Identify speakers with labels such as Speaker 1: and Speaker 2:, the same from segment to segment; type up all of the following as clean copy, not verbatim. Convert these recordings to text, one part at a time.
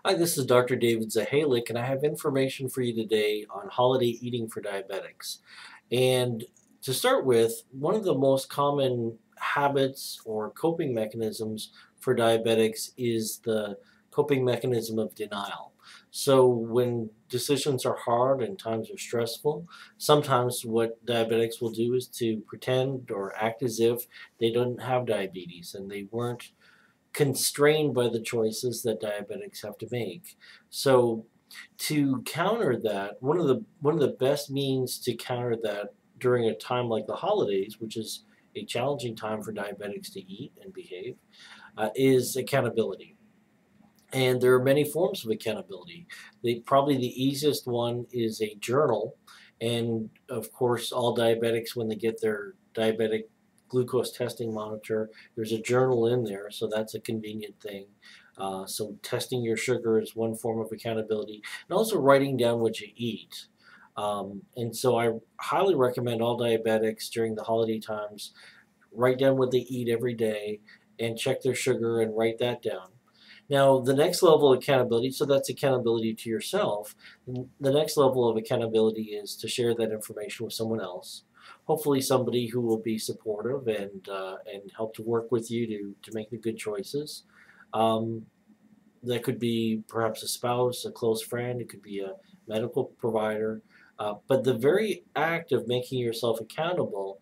Speaker 1: Hi, this is Dr. David Zahalik, and I have information for you today on holiday eating for diabetics. And to start with, one of the most common habits or coping mechanisms for diabetics is the coping mechanism of denial. So, when decisions are hard and times are stressful, sometimes what diabetics will do is to pretend or act as if they don't have diabetes and they weren't constrained by the choices that diabetics have to make. So to counter that, one of the best means to counter that during a time like the holidays, which is a challenging time for diabetics to eat and behave, is accountability. And there are many forms of accountability. Probably the easiest one is a journal. And of course, all diabetics, when they get their diabetic glucose testing monitor, there's a journal in there, so that's a convenient thing. So testing your sugar is one form of accountability, and also writing down what you eat. And so I highly recommend all diabetics during the holiday times write down what they eat every day and check their sugar and write that down. Now, the next level of accountability, so that's accountability to yourself. The next level of accountability is to share that information with someone else. Hopefully, somebody who will be supportive and help to work with you to make the good choices. Um, that could be perhaps a spouse, a close friend, it could be a medical provider. But the very act of making yourself accountable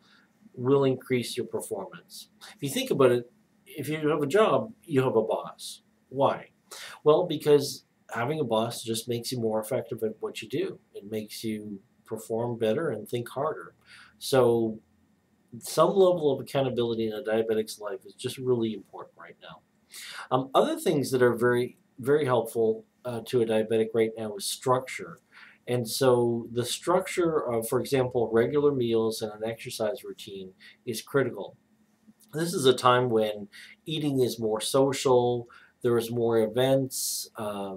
Speaker 1: will increase your performance. If you think about it, if you have a job, you have a boss. Why? Well, because having a boss just makes you more effective at what you do. It makes you perform better and think harder. So, some level of accountability in a diabetic's life is just really important right now. Other things that are very, very helpful to a diabetic right now is structure. And so the structure of, for example, regular meals and an exercise routine is critical. This is a time when eating is more social, there is more events. A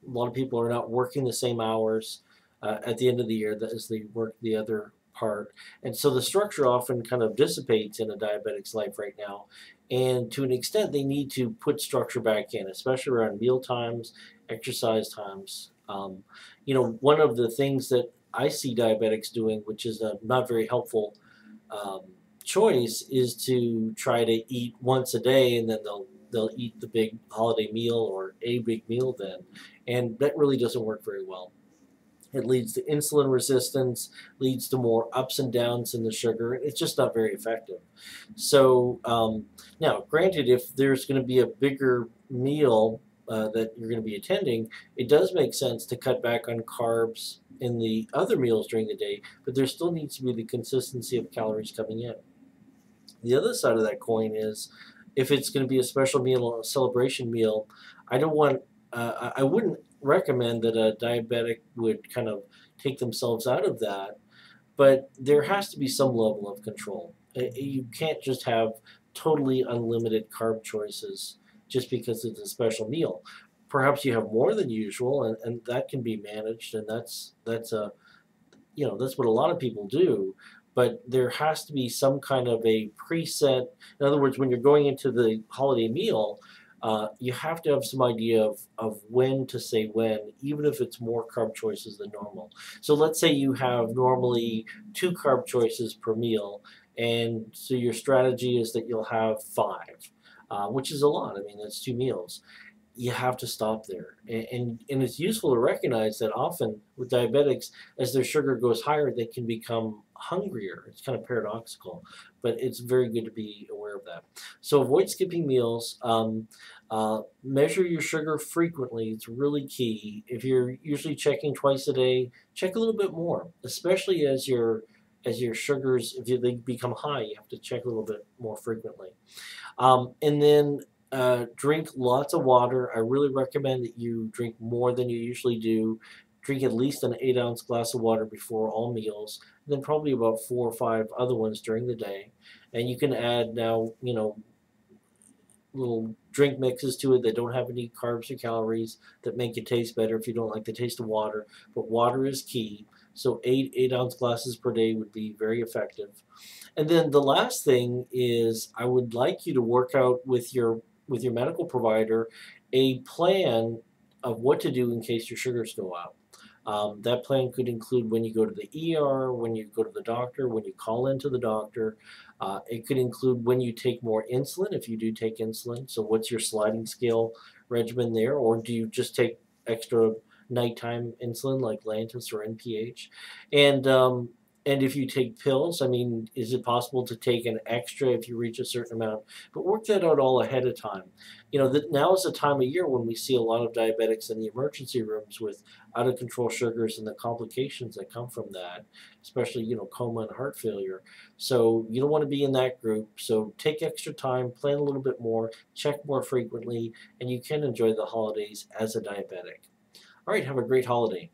Speaker 1: lot of people are not working the same hours at the end of the year as they work the other part. And so the structure often kind of dissipates in a diabetic's life right now. And to an extent, they need to put structure back in, especially around meal times, exercise times. One of the things that I see diabetics doing, which is not very helpful um, choice, is to try to eat once a day, and then they'll eat the big holiday meal or a big meal then, and that really doesn't work very well. It leads to insulin resistance, leads to more ups and downs in the sugar. It's just not very effective. So now, granted, if there's going to be a bigger meal that you're going to be attending, it does make sense to cut back on carbs in the other meals during the day, but there still needs to be the consistency of calories coming in. The other side of that coin is if it's going to be a special meal or a celebration meal, I don't want, I wouldn't recommend that a diabetic would kind of take themselves out of that, but there has to be some level of control. You can't just have totally unlimited carb choices just because it's a special meal. Perhaps you have more than usual, and that can be managed, and that's what a lot of people do. But there has to be some kind of a preset. In other words, when you're going into the holiday meal, you have to have some idea of when to say when, even if it's more carb choices than normal. So let's say you have normally 2 carb choices per meal, and so your strategy is that you'll have 5, which is a lot. I mean, that's 2 meals. You have to stop there. And it's useful to recognize that often with diabetics, as their sugar goes higher, they can become hungrier. It's kind of paradoxical, but it's very good to be aware of that. So avoid skipping meals. Measure your sugar frequently. It's really key. If you're usually checking twice a day, check a little bit more, especially as your sugars, if they become high, you have to check a little bit more frequently. And then drink lots of water. I really recommend that you drink more than you usually do. Drink at least an 8-ounce glass of water before all meals, and then probably about 4 or 5 other ones during the day. And you can add now, little drink mixes to it that don't have any carbs or calories that make it taste better if you don't like the taste of water. But water is key. So 8-ounce glasses per day would be very effective. And then the last thing is I would like you to work out with your medical provider a plan of what to do in case your sugars go up. That plan could include when you go to the ER, when you go to the doctor, when you call into the doctor. It could include when you take more insulin, if you do take insulin. So, what's your sliding scale regimen there? Or do you just take extra nighttime insulin like Lantus or NPH? And and if you take pills, I mean, is it possible to take an extra if you reach a certain amount? But work that out all ahead of time. You know, that now is the time of year when we see a lot of diabetics in the emergency rooms with out of control sugars and the complications that come from that, especially, coma and heart failure. So you don't want to be in that group. So take extra time, plan a little bit more, check more frequently, and you can enjoy the holidays as a diabetic. All right, have a great holiday.